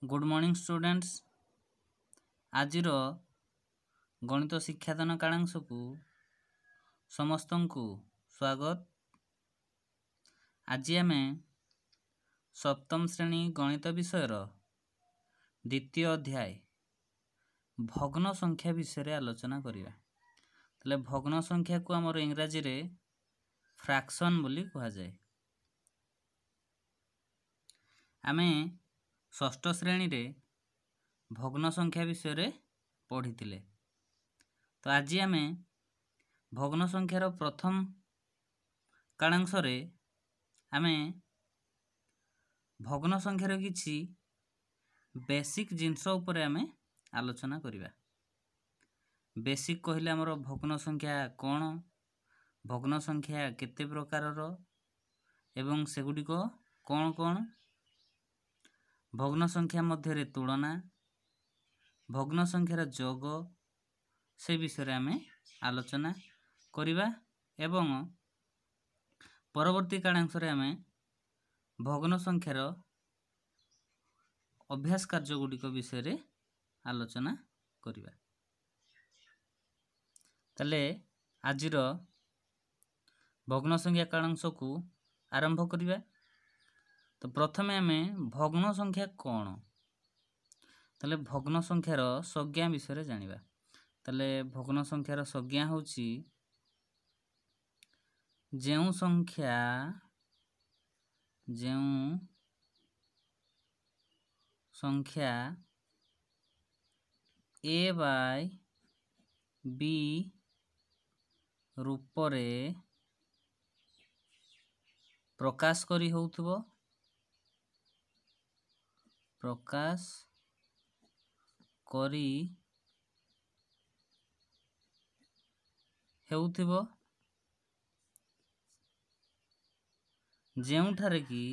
Good morning students. आजिर गणित शिक्षादान कालांश को समस्त को स्वागत। आज आम सप्तम श्रेणी गणित विषय द्वितीय अध्याय भग्न संख्या विषय आलोचना करिया। तले भग्न संख्या को आमर इंग्राजी रे फ्रैक्शन बोली कहा जाए। आमे षष्ठ श्रेणी रे भग्न संख्या विषय रे पढ़ी। तो आज आम भग्न संख्यार प्रथम कालांश रे आम भग्न संख्यार किछि बेसिक जिनस उपरे आम आलोचना करिबा। बेसिक कहले आमर भग्न संख्या कौन, भग्न संख्या केते प्रकारर एवं सेगुडी को कौन कौन, भग्न संख्या मध्य तुलना, भग्न संख्यार जोग से विषय आम आलोचना करिबा एवं परवर्ती कालांश रे आम भग्न संख्यार अभ्यास कार्य गुड़िक विषय रे आलोचना करिबा। तले आजिर भग्न संख्या कालांश को आरंभ करिबा। तो प्रथमे आम भग्न संख्या कौन, तले भग्न संख्यार संज्ञा विषय जानिबा। तले भग्न संख्यार संज्ञा होछि जेउ संख्या a बाय b रूप रे प्रकाश करी होउथबो, प्रकाश करी हेउथिबो जेउठारे कि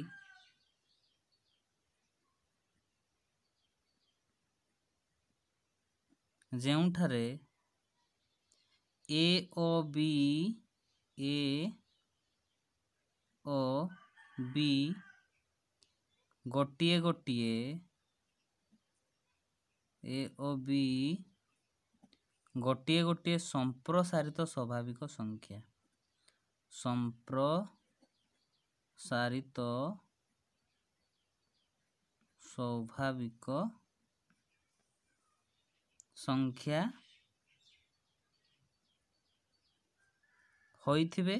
ए ओ बी गोटिए गोटिए ए ओ बी गोटिए गोटिए संप्रसारित स्वाभाविक संख्या, संप्रसारित स्वाभाविक संख्या होइथिबे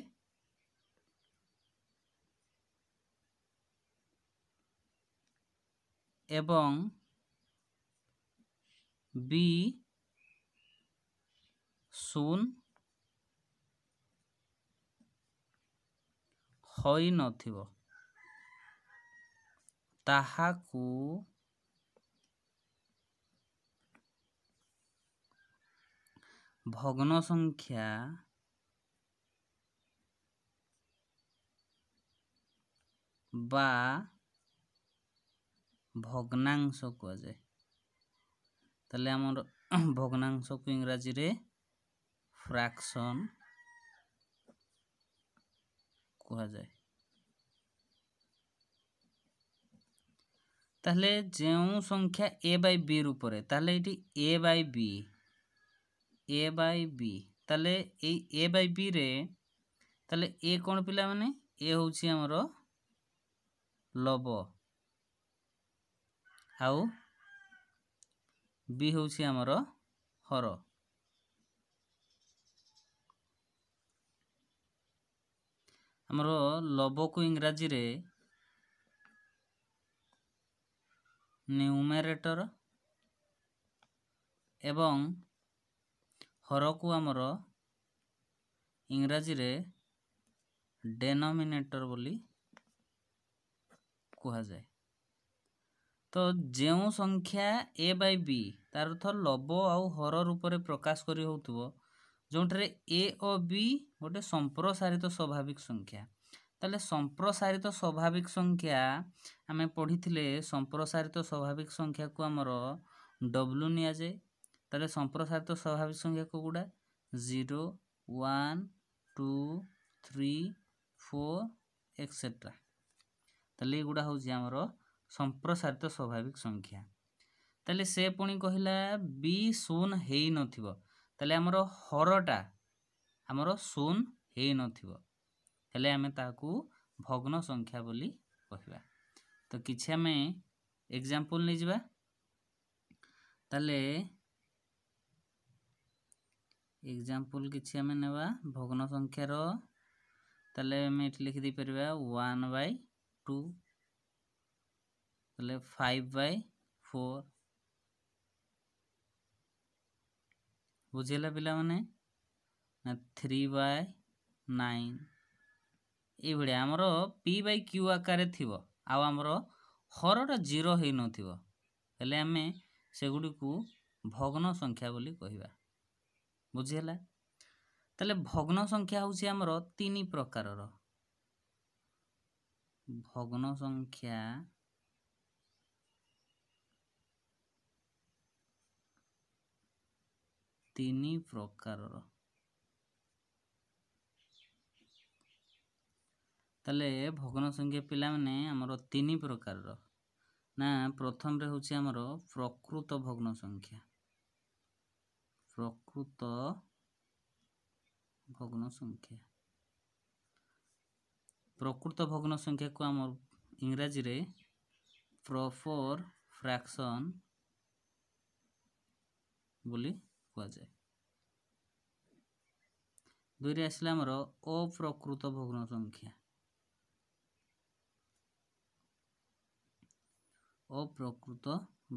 एवं बी शून्य होई नथिबो ताहाकू भग्न संख्या बा भग्नांश कहा जाए। तले हमर भग्नांश को इंग्राजी रे फ्रैक्शन कहा जाए। ताले जेउ संख्या a बाय b रूप रे ताले इटी a बाय b ताले ए a बाय b रे ताले a कोन पिला माने a होछि हमर लब आउ b होछि हमर हर। हमर लब को इंग्राजी रे न्यूमरेटर एवं हर को हमर इंग्राजी रे डेनोमिनेटर बोली कहा जाए। तो जेउ संख्या a बाय b तार अर्थ लब आउ हर रूप रे प्रकाश करी होउथबो जोंठरे a और b गोटे संप्रसारित स्वाभाविक संख्या। ताले संप्रसारित स्वाभाविक संख्या आमे पढ़िथिले संप्रसारित स्वाभाविक संख्या को हमर w निया जाए। ताले संप्रसारित स्वाभाविक संख्या को गुडा 0 1 2 3 4 एक्सेट्रा। ताले गुडा होछि हमर संप्रसारित स्वाभाविक संख्या। ताले से पुणी कहला बी शून हेई नथिबो ताले हमर हरटा हमर शून हेई नथिबो हेले आमे ताकू भग्न संख्या बोली कहबा। तो किछि आमे एग्जांपल नै जिबा ताले एग्जांपल किछि आमे नेबा भग्न संख्या रो ताले आमे एठी लिखि दै परबा 1/2 ताले 5/4 बुझेला पिला माने ना 3/9 ए भड़े हमरो p/q आकार थिबो आ हमरो हरटा 0 हेई नथिबो हेले आमे सेगुडी को भग्न संख्या बोली कहिबा। बुझेला ताले भग्न संख्या होछि हमरो तीन प्रकारर भग्न संख्या तीन प्रकारर ताले भग्न संख्या पिला माने हमरो तीन प्रकारर ना प्रथम रे होछि हमरो प्रकृत भग्न संख्या प्रकृत भग्न संख्या प्रकृत भग्न संख्या को हमर इंग्रजी रे प्रॉपर फ्रैक्शन बोली कुआ जाय। दुई रे आसला हमरो अप्रकृत भग्न संख्या अप्रकृत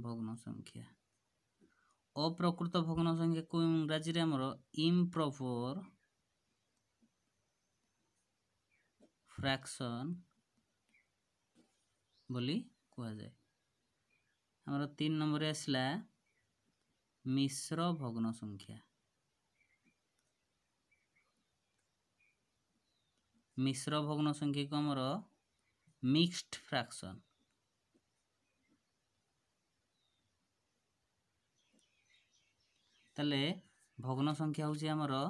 भग्न संख्या अप्रकृत भग्न संख्या को इंग्रजी रे हमरो इम्प्रॉपर फ्रैक्शन बोली कुआ जाय। हमरो 3 नंबर रे आसला मिश्र भग्न संख्या मिश्र भग्न संख्या को हमरो मिक्स्ड फ्रैक्शन ताले भग्न संख्या होछि हमरो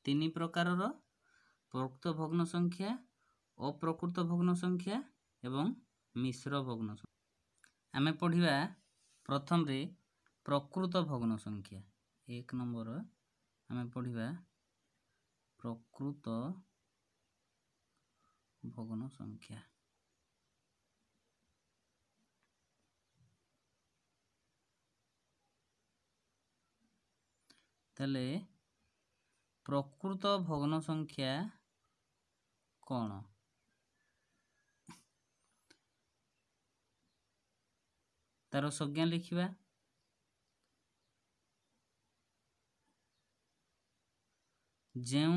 तीन प्रकारर प्रकृत भग्न संख्या अप्रकृत भग्न संख्या एवं मिश्र भग्न संख्या। आमे पढ़िबा प्रथम रे प्रकृत भग्न संख्या 1 नंबर आमे पढ़िबा प्रकृत भग्न संख्या ताले प्रकृत भग्न संख्या कौन तार संज्ञा लिखिबा जेउ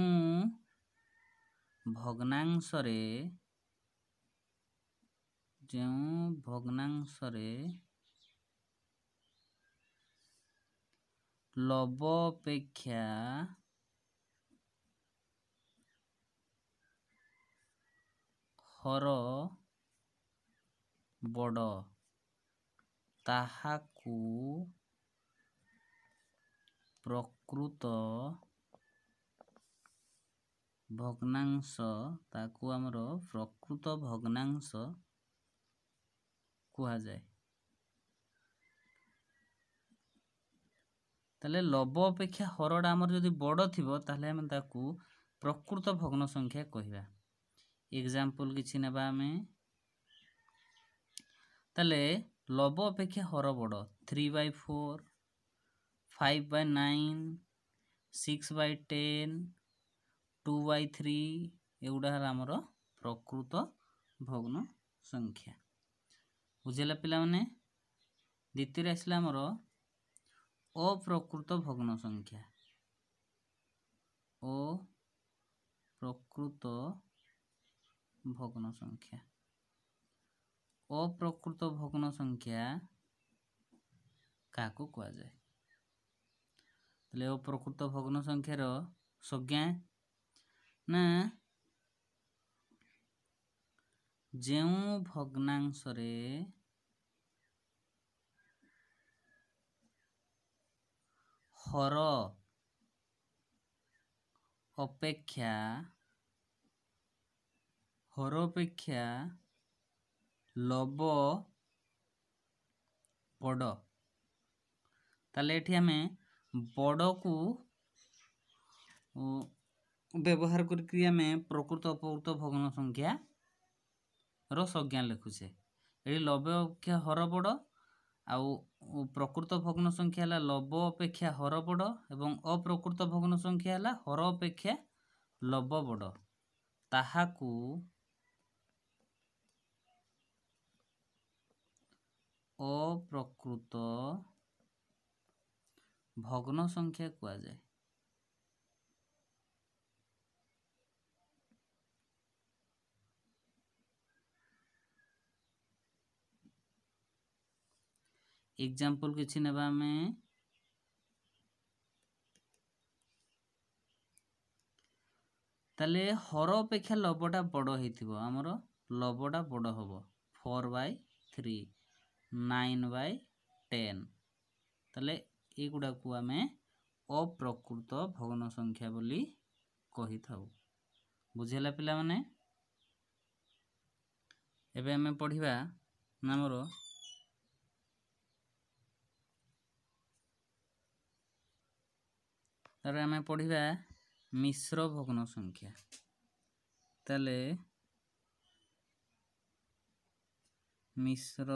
भग्नांशरे लव अपेक्षा हर बड़ ताहाकू प्रकृत भग्नांश ताकू हमरो प्रकृत भग्नांश कुहा जाए। ताले लव अपेक्षा हरडा हमर जदि बड़ थिबो ताले हम ताकू प्रकृत भग्न संख्या कहिबा। एग्जांपल किछि नेबा हमें ताले लव अपेक्षा हर बड़ 3/4 5/9 6/10 2/3 एगुडा हमर प्रकृत भग्न संख्या। बुझेला पिला माने द्वितीय रे आसला हमर अप्रकृत भग्न संख्या अप्रकृत भग्न संख्या अप्रकृत भग्न संख्या काको कुआ जाए। तले अप्रकृत भग्न संख्या रो संज्ञा ना जेउ भग्नांश रे हर अपेक्षा लव बड़ ताले एठी आमे बड़ को व्यवहार करके आमे प्रकृत अपकृत भग्न संख्या रो संज्ञा लिखुछे। एठी लब्य अपेक्षा हर बड़ आउ प्रकृत भग्न संख्या है लब अपेक्षा हर बड़ एवं अप्रकृत भग्न संख्या है हर अपेक्षा लब बड़ ताहाकू अप्रकृत भग्न संख्या कुआ जाए। एग्जांपल किछि नेबा में ताले हर अपेक्षा लबटा बड़ हेतिबो हमर लबटा बड़ हबो 4/3 9/10 ताले एगुडा को आमे अप्रकृत भग्न संख्या बोली कहि थाउ। बुझेला पिला माने एबे हमें पढ़िबा नामर तारे हमें पढ़िबा मिश्र भग्न संख्या। ताले मिश्र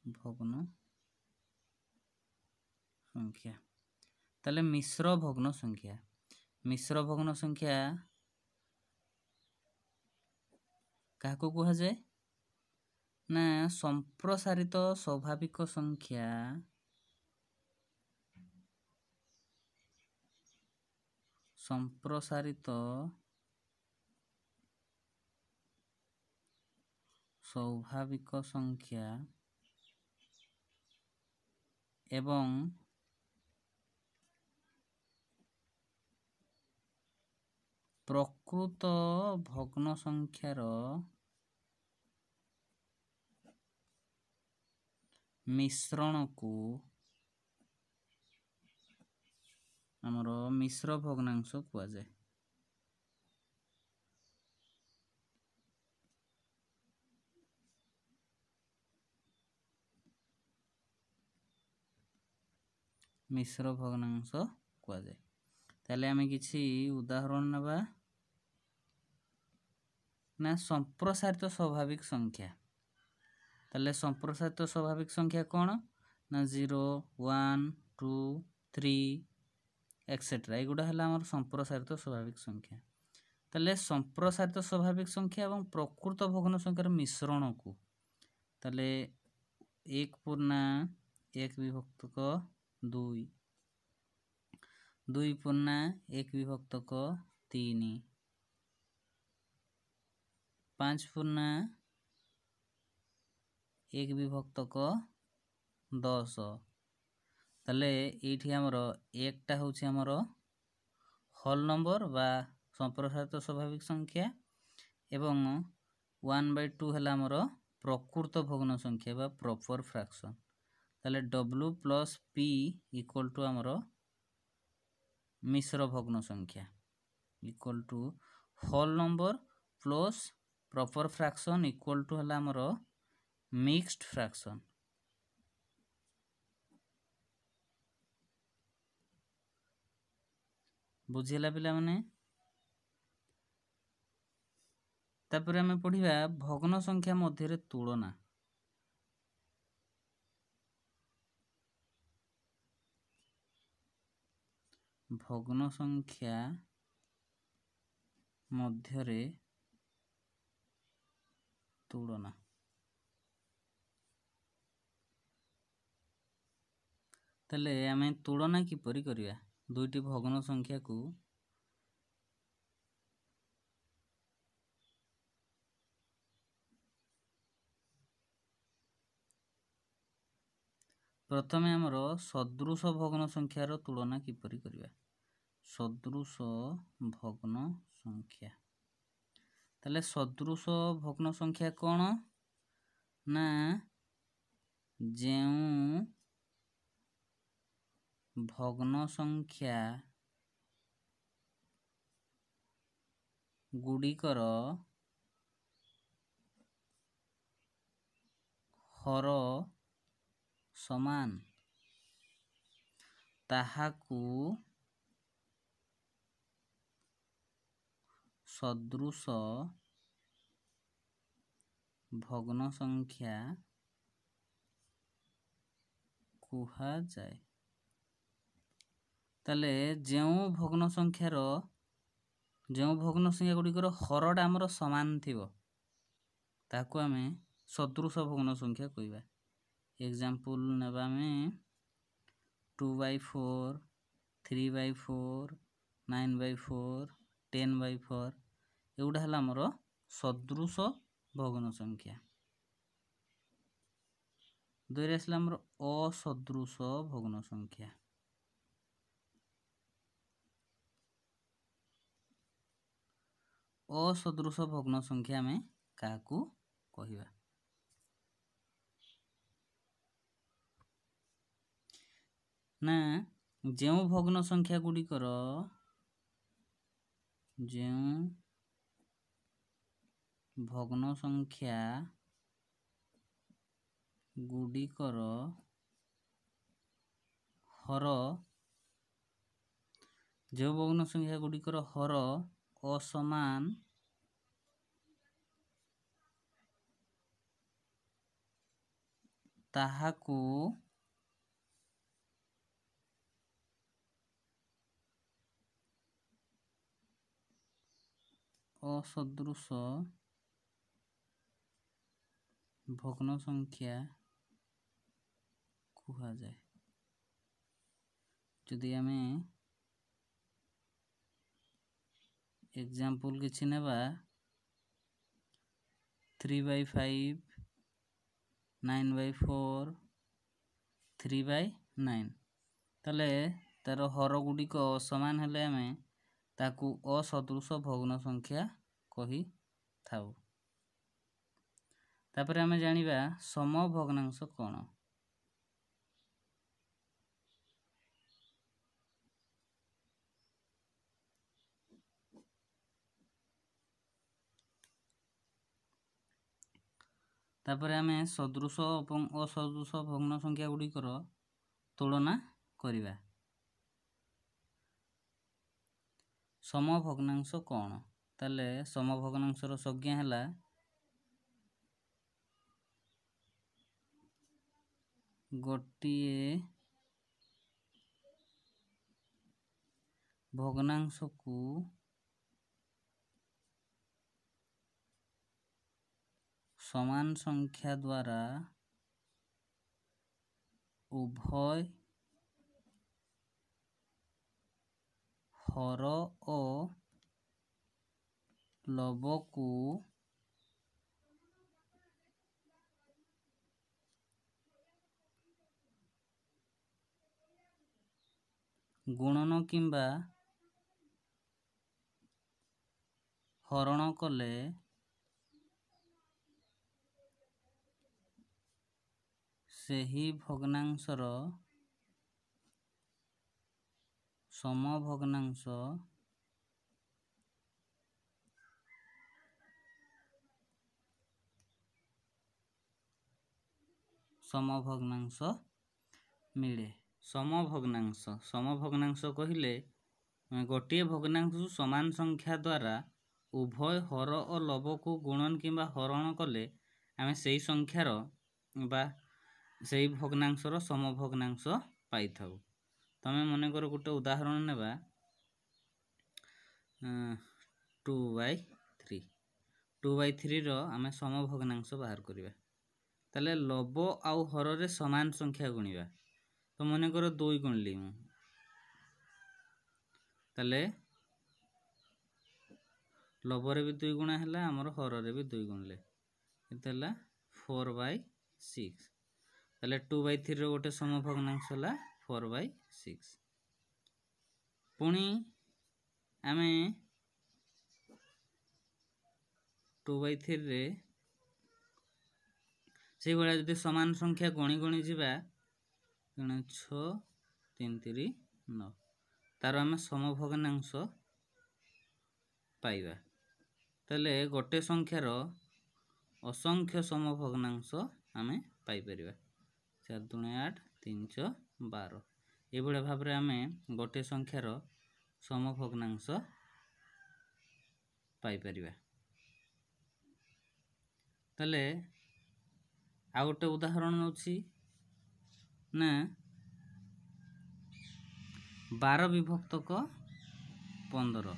भग्न संख्या ताले मिश्र भग्न संख्या काको कहा जाए ना संप्रसारित स्वाभाविक संख्या संप्रसारित स्वाभाविक संख्या एवं प्रकृत भग्न संख्यार मिश्रण को हमर मिश्र भग्नांश कुआ जाए। मिश्र भग्नांश कुआ जाए। ताले हमें किछि उदाहरण नबा ना संप्रसारित स्वाभाविक संख्या। ताले संप्रसारित स्वाभाविक संख्या कौन ना 0 1 2 3 एक्सेट्रा एगुडा हला हमर संप्रसारित स्वाभाविक संख्या। ताले संप्रसारित स्वाभाविक संख्या एवं प्रकृत भग्न संख्यार मिश्रण को ताले 1 पूर्णा 1 विभक्तक 2 2 पूर्णा 1 विभक्तक 3 5 पूर्णा 1 विभक्तक 10 ताले एठी हमर एकटा होछि हमर होल नंबर बा संप्रसारित स्वाभाविक संख्या एवं 1/2 हला हमर प्रकृत भग्न संख्या बा प्रॉपर फ्रैक्शन। ताले w plus p equal to हमर मिश्र भग्न संख्या equal to whole number plus proper fraction equal to हला हमर मिक्स्ड फ्रैक्शन। बुझेला पिला माने तापर हमें पढ़िबा भग्न संख्या मध्य तुलना। भग्न संख्या मध्य तुलना ताले आमे तुलना किपरि करिया दुईटी भग्न संख्या को प्रथमे हमर सदृश भग्न संख्यार तुलना किपरि करिया। सदृश भग्न संख्या ताले सदृश भग्न संख्या कौन ना जेउ भग्न संख्या गुड़िकर हर समान ତାହାକୁ ସଦୃଶ ଭଗ୍ନ ସଂଖ୍ୟା କୁହାଯାଏ। ତାହେଲେ ଯେଉଁ ଭଗ୍ନ ସଂଖ୍ୟା ଗୁଡ଼ିକର ହରଟା ଆମର ସମାନ ଥିବ ତାକୁ ଆମେ ସଦୃଶ ଭଗ୍ନ ସଂଖ୍ୟା କହିବା। ଏକ୍ଜାମ୍ପଲ୍ ନେବା ଆମେ 2/4, 3/4, 9/4, 10/4 ଏଗୁଡ଼ା ହେଲା ଆମର ସଦୃଶ ଭଗ୍ନ ସଂଖ୍ୟା। ଦୁଇରେ ଆସିଲା ଆମର ଅସଦୃଶ ଭଗ୍ନ ସଂଖ୍ୟା। ଅସଦୃଶ ଭଗ୍ନ ସଂଖ୍ୟା ଆମେ କାହାକୁ କହିବା? ନା ଯେଉଁ ଭଗ୍ନ ସଂଖ୍ୟା ଗୁଡ଼ିକର ହର ଅସମାନ ତାହାକୁ ଅସଦୃଶ ଭଗ୍ନ ସଂଖ୍ୟା କୁହାଯାଏ। ଯଦି ଆମେ ଏକ୍ଜାମ୍ପଲ୍ କିଛି ନେବା 3/5, 9/4, 3/9 ତାହେଲେ ତାର ହର ଗୁଡ଼ିକ ସମାନ ହେଲେ ଆମେ ତାକୁ ଅସଦୃଶ ଭଗ୍ନ ସଂଖ୍ୟା କହିଥାଉ। ତାପରେ ଆମେ ଜାଣିବା ସମଭଗ୍ନାଂଶ କ'ଣ? ତାପରେ ଆମେ ସଦୃଶ ଏବଂ ଅସଦୃଶ ଭଗ୍ନ ସଂଖ୍ୟା ଗୁଡ଼ିକର ତୁଳନା କରିବା। ସମଭଗ୍ନାଂଶ କ'ଣ? ତାହେଲେ ସମଭଗ୍ନାଂଶର ସଂଜ୍ଞା ହେଲା ଗୋଟିଏ ଭଗ୍ନାଂଶକୁ ସମାନ ସଂଖ୍ୟା ଦ୍ୱାରା ଉଭୟ ହର ଓ ଲବକୁ ଗୁଣନ କିମ୍ବା ହରଣ କଲେ ସେହି ଭଗ୍ନାଂଶର ସମଭଗ୍ନାଂଶ ମିଳେ। ସମଭଗ୍ନାଂଶ କହିଲେ ଗୋଟିଏ ଭଗ୍ନାଂଶକୁ ସମାନ ସଂଖ୍ୟା ଦ୍ୱାରା ଉଭୟ ହର ଓ ଲବକୁ ଗୁଣନ କିମ୍ବା ହରଣ କଲେ ଆମେ ସେହି ସଂଖ୍ୟାର ବା ସେହି ଭଗ୍ନାଂଶର ସମଭଗ୍ନାଂଶ ପାଇଥାଉ। ତମେ ମନେକର ଗୋଟେ ଉଦାହରଣ ନେବା 2/3। 2/3ର ଆମେ ସମଭଗ୍ନାଂଶ ବାହାର କରିବା। ତାହେଲେ ଲବ ଆଉ ହରରେ ସମାନ ସଂଖ୍ୟା ଗୁଣିବା। ତ ମନେକର 2 ଗୁଣିଲି ମୁଁ, ତାହେଲେ ଲବରେ ବି 2 ଗୁଣା ହେଲା, ଆମର ହରରେ ବି 2 ଗୁଣିଲେ କେତେ ହେଲା 4/6। ତାହେଲେ 2/3ର ଗୋଟେ ସମଭଗ୍ନାଂଶ ହେଲା 4/6। ପୁଣି ଆମେ 2/3ରେ ସେଇଭଳିଆ ଯଦି ସମାନ ସଂଖ୍ୟା ଗଣି ଯିବା 6, 3, 3, 9 ତାର ଆମେ ସମଭଗ୍ନାଂଶ ପାଇବା। ତାହେଲେ ଗୋଟେ ସଂଖ୍ୟାର ଅସଂଖ୍ୟ ସମଭଗ୍ନାଂଶ ଆମେ ପାଇପାରିବା। 4 × 8 = 3, 12 एभଳି भाव में आम गोटे संख्यार समभग्नांश पाइपर। ताले आ गोटे उदाहरण नौछि ना 12 विभक्तक 15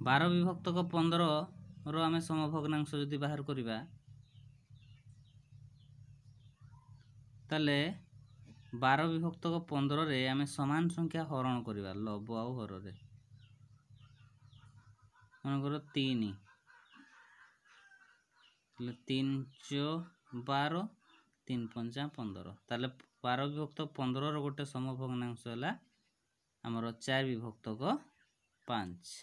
12 विभक्तक 15 रो आम समभग्नांश यदि बाहर करिबा ताले 12 विभक्तक 15 रे आम समान संख्या हरण करिबा लब आउ हर रे मनकर 3 3 चो 12 3 पंचा 15 ताले 12 विभक्त 15 रो गोटे समभग्नांश है आमर 4 विभक्तक 5।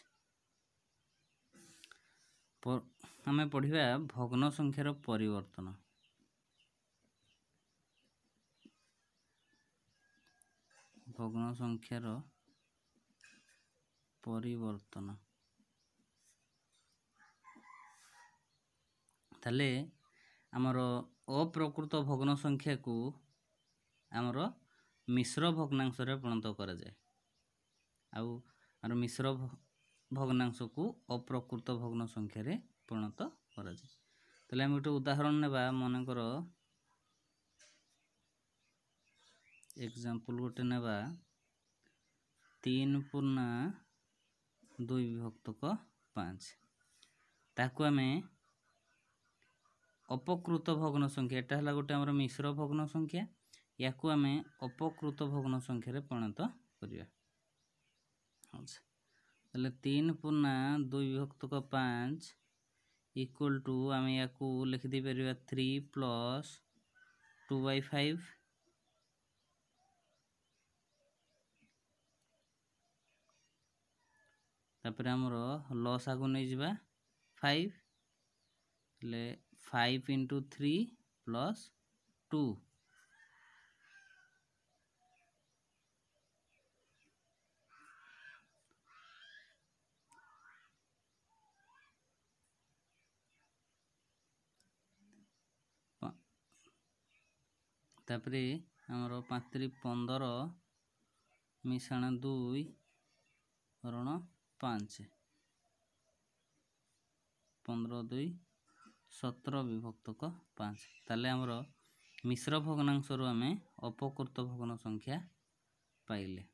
आम पढ़िबा भग्न संख्यार परिवर्तन। भग्न संख्यार परिवर्तन ताले आमर अप्रकृत भग्न संख्या को आमर मिश्र भग्नांश रे परिणत करा जाए आउ आर मिश्र भग्नांश को अप्रकृत भग्न संख्या रे परिणत करा जाए। ताले हम गोटे उदाहरण नेबा मनकर एग्जांपल गोटे नेबा 3 पूर्णा 2 विभक्तक 5 ताकू आम अपकृत भग्न संख्या एटा हला गोटे हमर मिश्र भग्न संख्या याकू आम अपकृत भग्न संख्या रे परिणत करिया। अच्छा ताले 3 पूर्णा 2 विभक्तक 5 इक्वल टू आम याकू लिखि दे परिबा 3 प्लस 2/5 तापर हमर लॉस आगु नै जिबा 5 ले 5 into 3 plus 2 तापरे हमर 5 3 15 मिशाण 2 हरण 5 15 2 17 विभक्तक 5 ताले हमर मिश्र भग्नांश रो आमे अपकृत भग्न संख्या पाइले।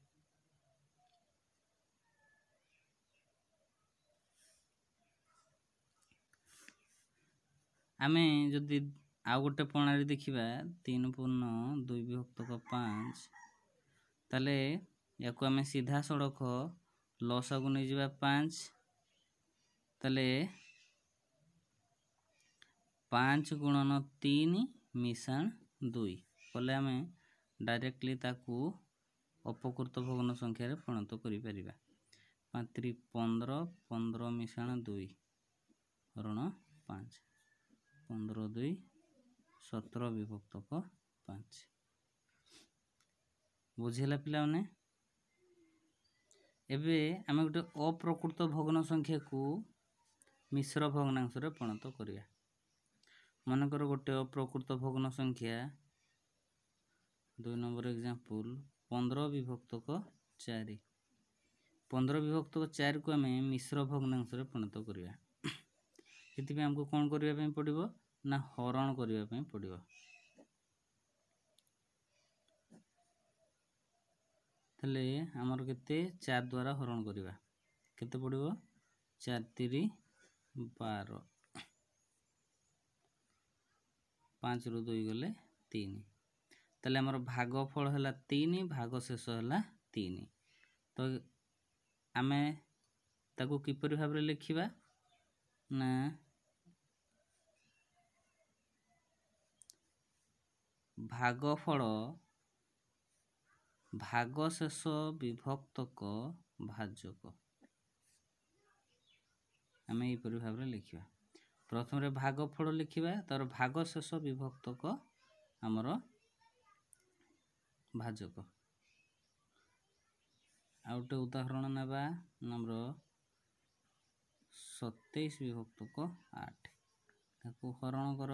आमे जदि आ गोटे प्रणाली देखिबा 3 पूर्ण 2 विभक्तक 5 ताले याकू आमे सीधा सड़क लॉस आगु नै जिबा 5 ताले 5 गुणन 3 मिशाण 2 कले आमे डायरेक्टली ताकू अपकृत भग्न संख्या रे परिणत करि परिबा 5 3 15 15 मिशाण 2 हरण 5 15 2 17 विभक्तक 5 बुझिला पिला ने। एबे आमे गोटे अप्रकृत भग्न संख्या को मिश्र भग्नांश रे परिणत करिया। मनकर गोटे अप्रकृत भग्न संख्या 2 नंबर एग्जांपल 15 विभक्तक 4 15 विभक्तक 4 को आमे मिश्र भग्नांश रे परिणत करिया। एति हमको कोन करिया पय पड़िबो ना हरण करिया पय पड़िबो। तले हमर केते 4 द्वारा हरण करिबा केते पड़िबो 4 3 12 5 रु 2 गले 3 तले हमर भागफल हला 3 भाग शेष हला 3 तो आमे ताकू किपरि भाबरे लिखिबा ना भागफल भाग शेष विभक्तक भाजक आमे ई परि भाबरे लिखिबा। प्रथम रे भागफल लिखिबा तार भाग शेष विभक्तक हमर भाजक। आउटे उदाहरण नेबा नंबर 27 विभक्तक 8 ताकू हरण कर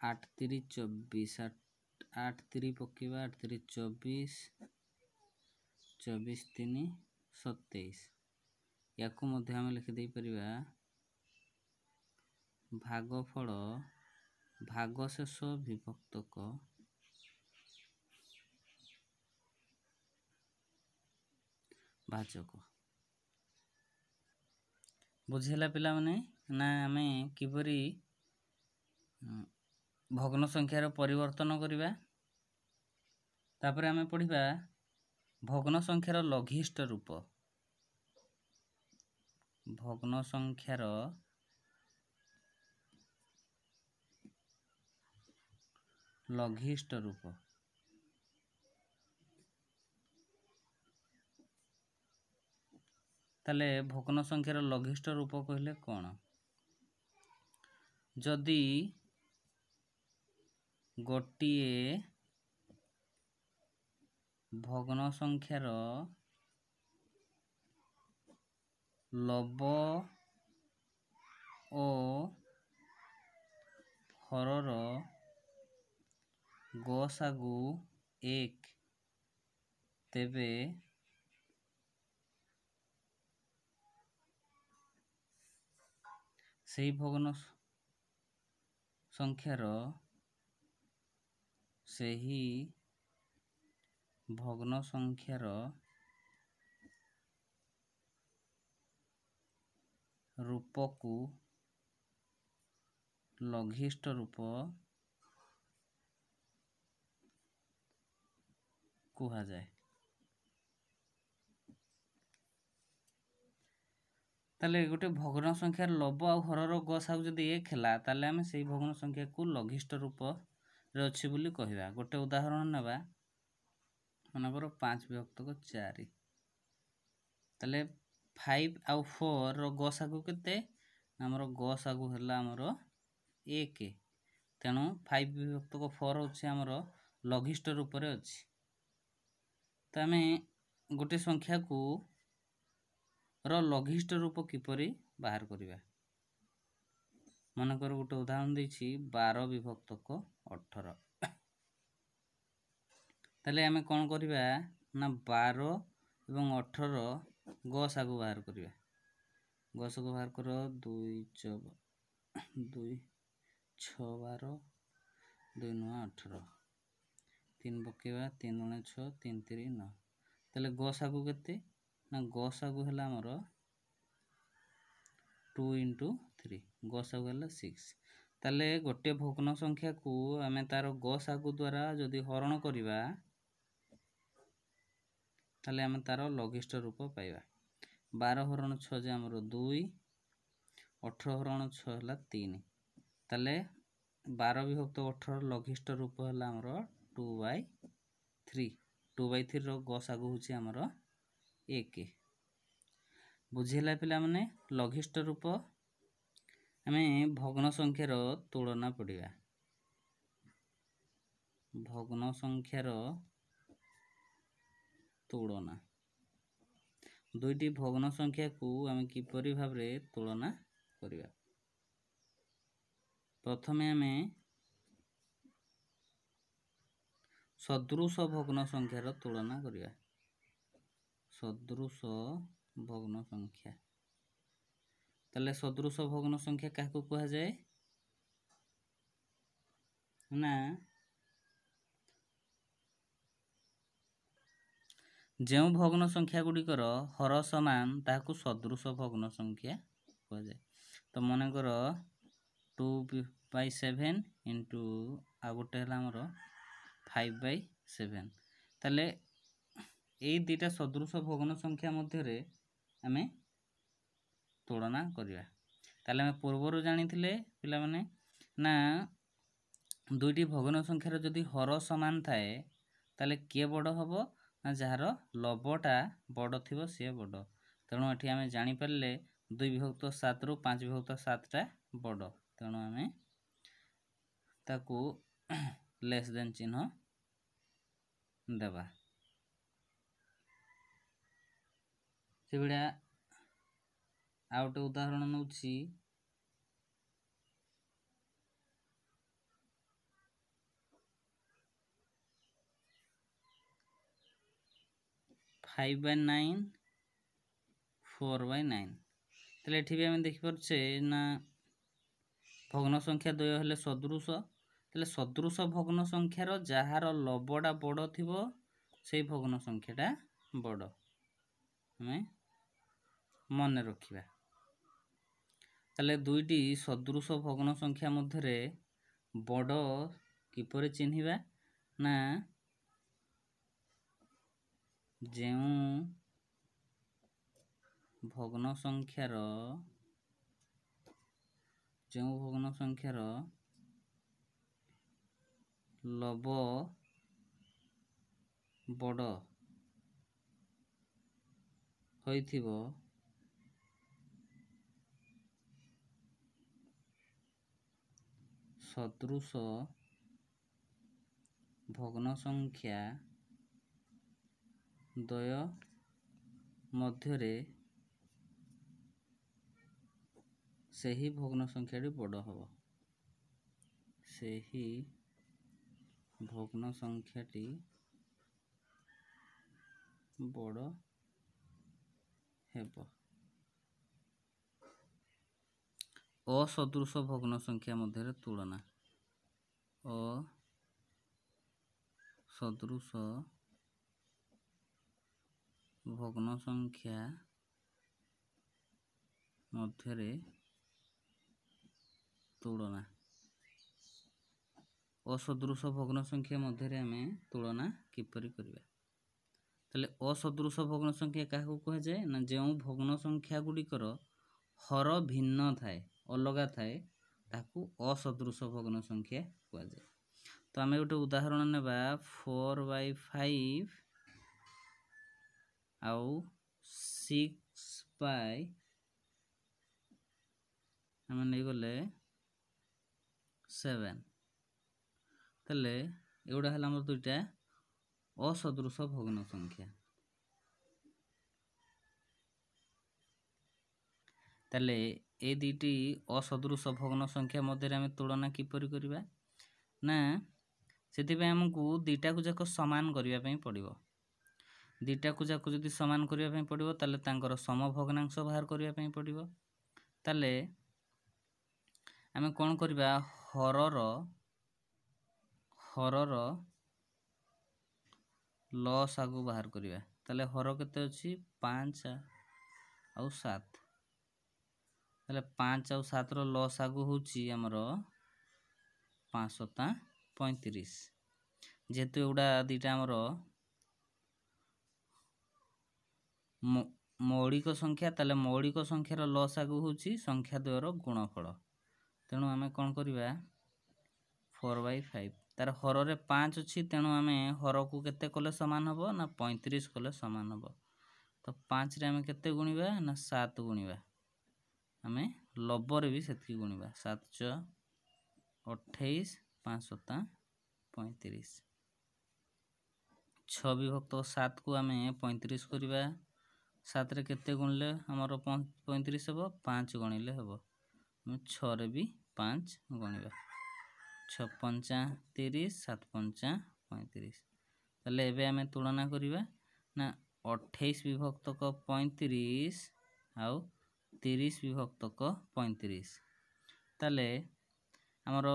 8 3 24 8 3 पकेबा 8 3 24 24 3 27 याकू मध्य आम लिखिदे परिबा भागफल भागशेष विभक्तक भाजक बुझेला पिला माने ना आमे किपरि भग्न संख्यार परिवर्तन करिबा तापर आमे पढ़िबा भग्न संख्यार लघिष्ठ रूप भग्न संख्यार लघिष्ठ रूप ताले भग्न संख्यार लघिष्ठ रूप कहले कौन जदि गोटिए भग्न संख्यार लब ओ हरर गसागु 1 तेबे से भग्न संख्यार सेही भग्न संख्यार रूपकु लघिष्ठ रूप कुहा जाए ताले गोटे भग्न संख्यार लब आ हरर गसागु जदि 1 हेला ताले आमे सेही भग्न संख्या को लघिष्ठ रूप रे अछि बोली कहिबा गोटे उदाहरण नेबा मनकर 5 विभक्तक 4 ताले 5 आउ 4 रो गसागु केते हमरो गसागु हला हमरो 1 तेणु 5 विभक्तक 4 अछि हमरो लघिष्ठ रूप रे अछि त आमे गोटे संख्या को रो लघिष्ठ रूप किपरि बाहर करिबा मनकर गोटे उदाहरण दैछि 12 विभक्तक 18 ताले आमे कोन करिबा ना 12 एवं 18 गसागु बाहर करिबा गसागु बाहर करो 2 6 12 2 9 18 3 पकेबा 3 9 6 3 3 9 ताले गसागु केते ना गसागु हला हमरो 2 into 3 गसागु हला 6 ताले गोटे भग्न संख्या को आमे तार गसागु द्वारा जदि हरण करिबा ताले आमे तार लघिष्ठ रूप पाइबा 12 हरण 6 जे हमरो 2 18 हरण 6 हला 3 ताले 12 विभक्त 18 लघिष्ठ रूप हला हमरो 2/3 2/3 रो गसागु होछि हमरो 1 बुझिला पिला माने लघिष्ठ रूप आमे भग्न संख्यार तुलना पड़िबा भग्न संख्यार तुलना दुईटी भग्न संख्या को आमे किपरि भाबरे तुलना करिबा प्रथमे आमे सदृश भग्न संख्यार तुलना करिबा सदृश भग्न संख्या ताले सदृश भग्न संख्या काकू कहा जाए ना जेउ भग्न संख्या गुड़िकर हर समान ताकू सदृश भग्न संख्या कहा जाए तो मन कर 2/7 इंटू आ गोटे हला हमर 5/7 ताले ए दुटा सदृश भग्न संख्या मध्य रे आमे तुलना करिया ताले आमे पूर्वरु जानिथिले पिला माने ना दुईटी भग्न संख्यार जदि हर समान थाए ताले के बड़ हबो ना जहार लबटा बड़ थिबो से बड़ तेणु एठी आमे जानि परले 2 विभक्त 7 रु 5 विभक्त 7 टा बड़ तेणु आमे ताकू लेस देन चिन्ह देबा से बिडा आउट उदाहरण नउछि 5/9 4/9 তাহলে এଠି भी आम देखिपे ना भग्न संख्या द्वय हेले सदृश ताले सदृश भग्न संख्यार जार लबटा बड़ थिबो सेई भग्न संख्याटा बड़ हमें मन रखिबा। ताले दुईटी सदृश भग्न संख्या मध्यरे बड़ किपरि चिन्हिबा ना जेउ भग्न संख्यार लब बड़ होइथिबो सदृश भग्न संख्या द्वय मध्यरे सेही भग्न संख्याटी बड़ हबो सेही भग्न संख्याटी बड़ हेबो। असदृश भग्न संख्या मध्यरे तुलना असदृश भग्न संख्या मध्यरे तुलना असदृश भग्न संख्या मध्यरे आमे तुलना किपरि करिबा। ताले असदृश भग्न संख्या काहू कह जाए ना जेउ भग्न संख्या गुड़िकर हर भिन्न थाए अलगा थाए ताकू असदृश भग्न संख्या कह जाए। तो आमे गोटे उदाहरण नेबा 4/5 आउ 6 आमे नै गले 7 ताले एउडा हला हमर दुईटा असदृश भग्न संख्या। ताले ए दुईटी असदृश भग्न संख्या मध्यरे आमे तुलना किपरि करिबा ना सेति पे हमकु दुईटा को जाक समान करिया पई पड़िबो। दुईटा को जाक जदि समान करिया पई पड़िबो ताले तांकर समभग्नांश बाहर करिया पई पड़िबो। ताले आमे कोन करिबा हरर लसागु बाहर करिबा। ताले हर केते अछि 5 आउ 7 ताले 5 आउ 7 रो लसागु होछि हमर 5 7 35 जेतु एउडा दीटा हमर मौलिक संख्या ताले मौलिक संख्यार लसागु होछि संख्या द्वयर गुणफल। तेणु आमे कोन करिबा 4/5 तार हर रे 5 अछि तेणु आमे हर को केते कले समान हबो ना 35 कले समान हबो। तो 5 रे आमे केते गुणिबा ना 7 गुणिबा आमे लब रे भी सेतकी गुणिबा 7 च 28 5 7 35 6 विभक्त 7 को आमे 35 करिबा 7 रे केते गुणले हमर 35 हबो 5 गणिले हबो 6 रे भी 5 गणिबा 6 5 30 7 5 35 ताले एबे आमे तुलना करिबा ना 28 विभक्त 35 आउ 30 विभक्त 35 ताले हमर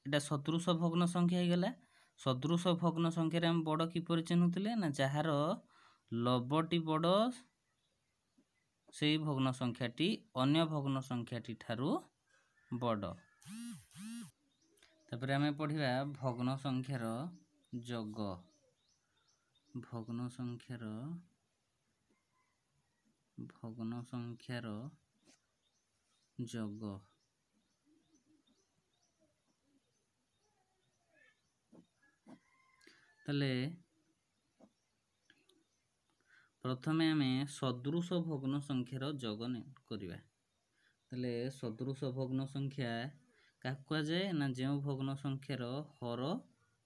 एटा सदृश भग्न संख्या हे गेला। सदृश भग्न संख्या रे हम बड़ किपरि चिन्हुतिले ना जहार लबटी बड़ सेई भग्न संख्याटी अन्य भग्न संख्याटी ठारू बड़। तापर आमे पढिबा भग्न संख्यार जग भग्न संख्यार जग ताले प्रथमे आमे सदृश भग्न संख्यार जग करिबा। ताले सदृश भग्न संख्या काकु कहा जाए ना जेउ भग्न संख्यार हर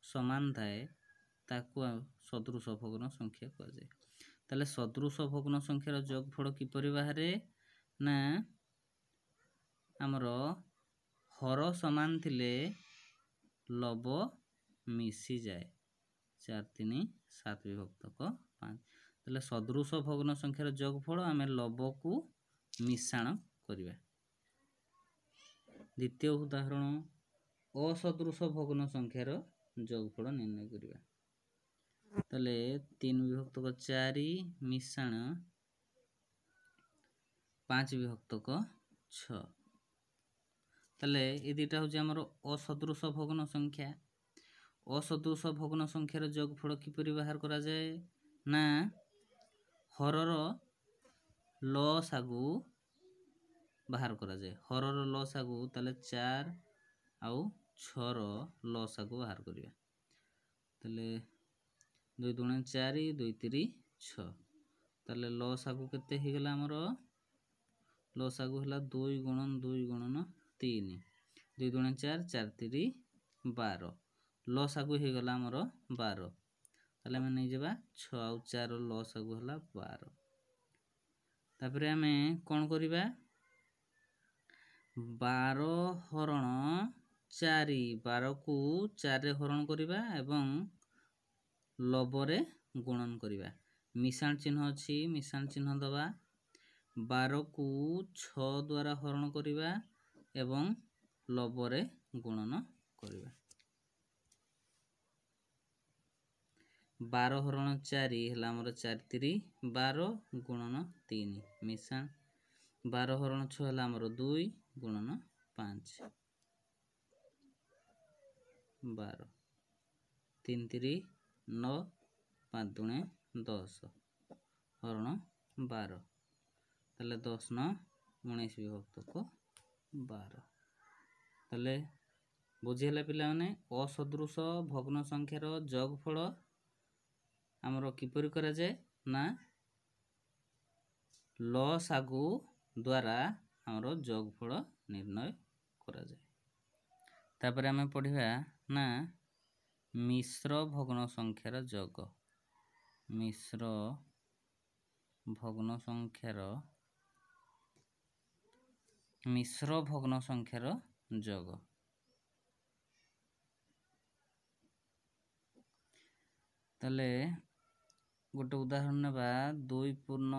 समान थाए ताकू सदृश भग्न संख्या कहा जाए। ताले सदृश भग्न संख्यार जोगफल किपरि बाहरे ना हमर हर समान थिले लब मिसी जाए 4 3 7 विभक्त 5 ତାହେଲେ ସଦୃଶ ଭଗ୍ନ ସଂଖ୍ୟାର ଯୋଗଫଳ ଆମେ ଲବକୁ ମିଶାଣ କରିବା। ଦ୍ୱିତୀୟ ଉଦାହରଣ, ଅସଦୃଶ ଭଗ୍ନ ସଂଖ୍ୟାର ଯୋଗଫଳ ନିର୍ଣ୍ଣୟ କରିବା। ତାହେଲେ 3/4 ମିଶାଣ 5/6। ତାହେଲେ ଏ ଦୁଇଟା ହେଉଛି ଆମର ଅସଦୃଶ ଭଗ୍ନ ସଂଖ୍ୟା। ଅସଦୃଶ ଭଗ୍ନ ସଂଖ୍ୟାର ଯୋଗଫଳ କିପରି ବାହାର କରାଯାଏ? ନା ହରର ଲସାଗୁ ବାହାର କରାଯାଏ। ହରର ଲସାଗୁ ତାହେଲେ 4 ଆଉ 6ର ଲସାଗୁ ବାହାର କରିବା। ତାହେଲେ 2 ଦୁଣେ 4, 2 3 6। ତାହେଲେ ଲସାଗୁ କେତେ ହେଇଗଲା ଆମର? ଲସାଗୁ ହେଲା 2 × 2 × 3। 2 ଦୁଣେ 4, 4 3 12। ଲସାଗୁ ହେଇଗଲା ଆମର 12। ତାହେଲେ ଆମେ ନେଇଯିବା 6 ଆଉ 4 ଲସାଗୁ ହେଲା 12। ତାପରେ ଆମେ କ'ଣ କରିବା? 12 ହରଣ 4, 12କୁ 4ରେ ହରଣ କରିବା ଏବଂ ଲବରେ ଗୁଣନ କରିବା। ମିଶାଣ ଚିହ୍ନ ଅଛି, ମିଶାଣ ଚିହ୍ନ ଦେବା। 12କୁ 6 ଦ୍ୱାରା ହରଣ କରିବା ଏବଂ ଲବରେ ଗୁଣନ କରିବା। 12 ହରଣ 4 ହେଲା ଆମର 4 3 12 ଗୁଣନ 3 ମିଶାଣ। 12 ହରଣ 6 ହେଲା ଆମର 2 ଗୁଣନ 5 12। 3 3 9, 5 ଦୁଣେ 10 ହରଣ 12। ତାହେଲେ 10 9 19/12। ତାହେଲେ ବୁଝିହେଲା ପିଲାମାନେ, ଅସଦୃଶ ଭଗ୍ନ ସଂଖ୍ୟାର ଯୋଗଫଳ ଆମର କିପରି କରାଯାଏ? ନା ଲସାଗୁ ଦ୍ୱାରା ଆମର ଯୋଗଫଳ ନିର୍ଣ୍ଣୟ କରାଯାଏ। ତାପରେ ଆମେ ପଢ଼ିବା ନା ମିଶ୍ର ଭଗ୍ନ ସଂଖ୍ୟାର ଯୋଗ। ମିଶ୍ର ଭଗ୍ନ ସଂଖ୍ୟାର ଯୋଗ। ତାହେଲେ ଗୋଟେ ଉଦାହରଣ ନେବା, 2 ପୂର୍ଣ୍ଣ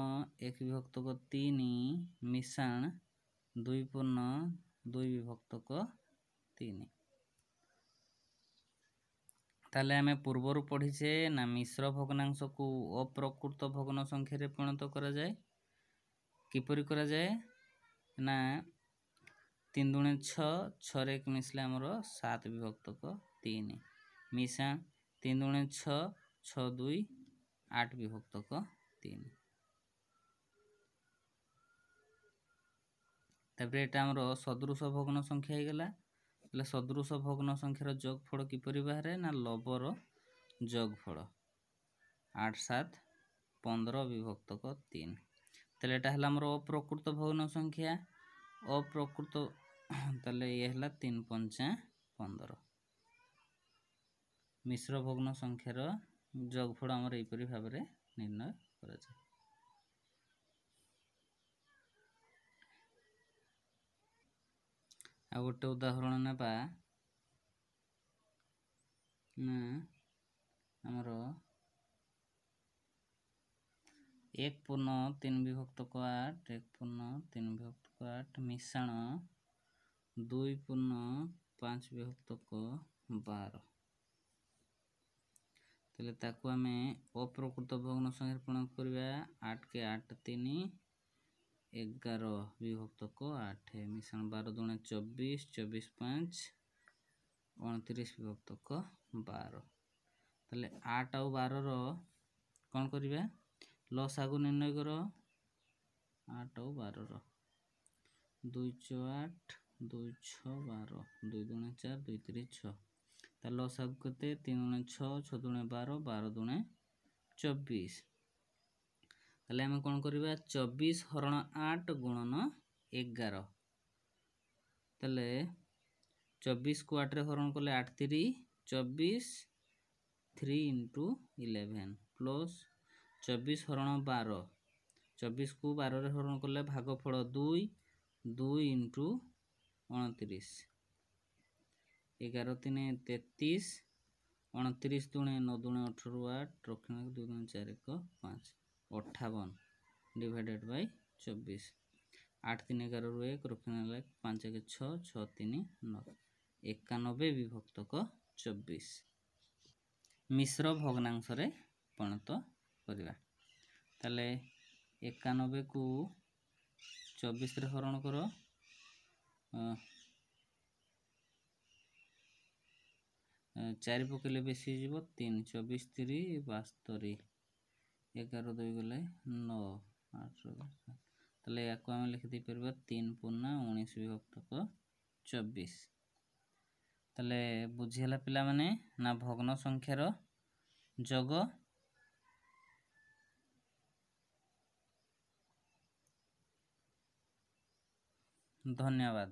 1/3 ମିଶାଣ 2 ପୂର୍ଣ୍ଣ 2/3। ତାହେଲେ ଆମେ ପୂର୍ବରୁ ପଢ଼ିଛେ ନା ମିଶ୍ର ଭଗ୍ନାଂଶକୁ ଅପ୍ରକୃତ ଭଗ୍ନ ସଂଖ୍ୟାରେ ପରିଣତ କରାଯାଏ। କିପରି କରାଯାଏ? ନା 3 ଦୁଣେ 6, 6ରେ 1 ମିଶିଲେ ଆମର 7/3 ମିଶାଣ 3 ଦୁଣେ 6, 6 2 8/3। ତାପରେ ଏଟା ଆମର ସଦୃଶ ଭଗ୍ନ ସଂଖ୍ୟା ହେଇଗଲା। ତାହେଲେ ସଦୃଶ ଭଗ୍ନ ସଂଖ୍ୟାର ଯୋଗଫଳ କିପରି ବାହାରେ? ନା ଲବର ଯୋଗଫଳ 8 7 15/3। ତାହେଲେ ଏଟା ହେଲା ଆମର ଅପ୍ରକୃତ ଭଗ୍ନ ସଂଖ୍ୟା। ଅପ୍ରକୃତ ତାହେଲେ ଇଏ ହେଲା 3 5 15। ମିଶ୍ର ଭଗ୍ନ ସଂଖ୍ୟାର ଯୋଗଫଳ ଆମର ଏହିପରି ଭାବରେ ନିର୍ଣ୍ଣୟ କରାଯାଏ। ଆଉ ଗୋଟେ ଉଦାହରଣ ନେବା, ନା ଆମର 1 ପୂର୍ଣ୍ଣ 3/8 1 ପୂର୍ଣ୍ଣ 3/8 ମିଶାଣ 2 ପୂର୍ଣ୍ଣ 5/12। ତାହେଲେ ତାକୁ ଆମେ ଅପ୍ରକୃତ ଭଗ୍ନ ସଂଖ୍ୟାରେ ପରିଣତ କରିବା। 8 କେ 8 3 11/8 ମିଶାଣ 12 ଦୁଣେ 24 24 5 29/12। ତାହେଲେ 8 ଆଉ 12ର କ'ଣ କରିବା? ଲସାଗୁ ନିର୍ଣ୍ଣୟ କର। 8 ଆଉ 12ର 2 4 8 2 6 12 2 ଦୁଣେ 4 2 3 6। ତାହେଲେ ଲସାଗୁ କେତେ? 3 ଦୁଣେ 6 6 ଦୁଣେ 12 12 ଦୁଣେ 24। ତାହେଲେ ଆମେ କ'ଣ କରିବା? 24 ହରଣ 8 ଗୁଣନ 11। ତାହେଲେ 24କୁ 8ରେ ହରଣ କଲେ 8 3 24 3 × 11 ପ୍ଲସ୍ 24 ହରଣ 12। 24କୁ 12ରେ ହରଣ କଲେ ଭାଗଫଳ 2 2 × 29। 11 3 33 29 ଦୁଣେ 9 ଦୁଣେ 18 8 ରକ୍ଷଣାଙ୍କ 2 ଦୁଣେ 4 1 5। 58 डिवाइडेड बाय 24। 8 3 11 ରୁ 1 ରଖିନେଲା 5 1 6 6 3 9 91 ବିଭକ୍ତକ 24 ମିଶ୍ର ଭଗ୍ନାଂଶରେ ପରିଣତ କରିବା। ତାହେଲେ 91 କୁ 24 ରେ ହରଣ କର, 4 ପକେଇଲେ ବେଶୀ ହେଇଯିବ 3 24 3 72 11 2 ଗଲେ 9 8 ତାହେଲେ ୟାକୁ ଆମେ ଲେଖିଦେଇପାରିବା 3 ପୂର୍ଣ୍ଣା 19 ବିଭକ୍ତକ 24। ତାହେଲେ ବୁଝିହେଲା ପିଲାମାନେ ନା ଭଗ୍ନ ସଂଖ୍ୟାର ଯୋଗ। ଧନ୍ୟବାଦ।